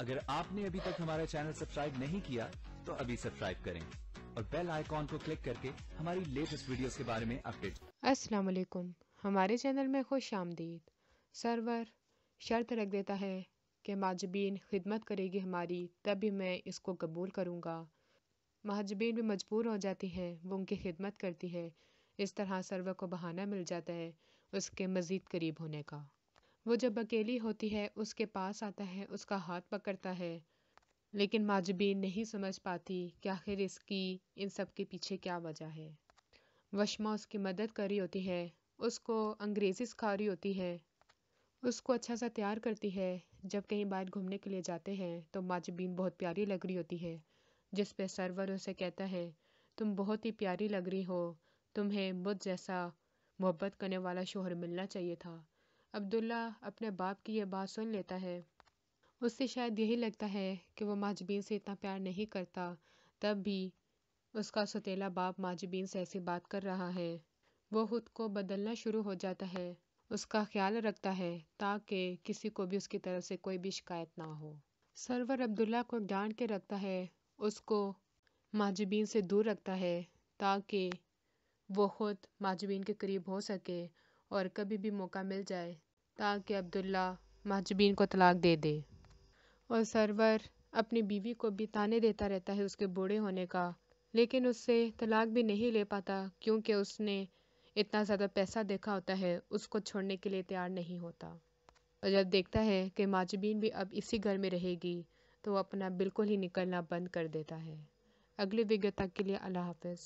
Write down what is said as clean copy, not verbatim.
अगर आपने अभी तक हमारा चैनल सब्सक्राइब नहीं किया तो अभी सब्सक्राइब करें और बेल आइकॉन को क्लिक करके हमारी लेटेस्ट वीडियोस के बारे में अपडेट। अस्सलाम वालेकुम, हमारे चैनल में खुश आमदीद। सर्वर शर्त रख देता है कि माजबीन खिदमत करेगी हमारी, तभी मैं इसको कबूल करूँगा। माजबीन भी मजबूर हो जाती है, वो उनकी खिदमत करती है। इस तरह सर्वर को बहाना मिल जाता है उसके मज़ीद करीब होने का। वो जब अकेली होती है उसके पास आता है, उसका हाथ पकड़ता है, लेकिन माजबीन नहीं समझ पाती कि आखिर इसकी इन सब के पीछे क्या वजह है। वशमा उसकी मदद कर रही होती है, उसको अंग्रेज़ी सिखा रही होती है, उसको अच्छा सा तैयार करती है। जब कहीं बाहर घूमने के लिए जाते हैं तो माजबीन बहुत प्यारी लग रही होती है, जिस पे सर्वर उसे कहता है, तुम बहुत ही प्यारी लग रही हो, तुम्हें मुझ जैसा मोहब्बत करने वाला शोहर मिलना चाहिए था। अब्दुल्ला अपने बाप की यह बात सुन लेता है। उससे शायद यही लगता है कि वो माजबीन से इतना प्यार नहीं करता, तब भी उसका सौतेला बाप माजबीन से ऐसी बात कर रहा है। वो खुद को बदलना शुरू हो जाता है, उसका ख्याल रखता है ताकि किसी को भी उसकी तरफ से कोई भी शिकायत ना हो। सरवर अब्दुल्ला को डांट के रखता है, उसको माजबीन से दूर रखता है ताकि वो खुद माजबीन के करीब हो सके और कभी भी मौका मिल जाए ताकि अब्दुल्ला माजबीन को तलाक दे दे। और सरवर अपनी बीवी को भी ताने देता रहता है उसके बूढ़े होने का, लेकिन उससे तलाक भी नहीं ले पाता क्योंकि उसने इतना ज़्यादा पैसा देखा होता है, उसको छोड़ने के लिए तैयार नहीं होता। और जब देखता है कि माजबीन भी अब इसी घर में रहेगी तो वो अपना बिल्कुल ही निकलना बंद कर देता है। अगली वीडियो तक के लिए अल्लाह हाफ़िज़।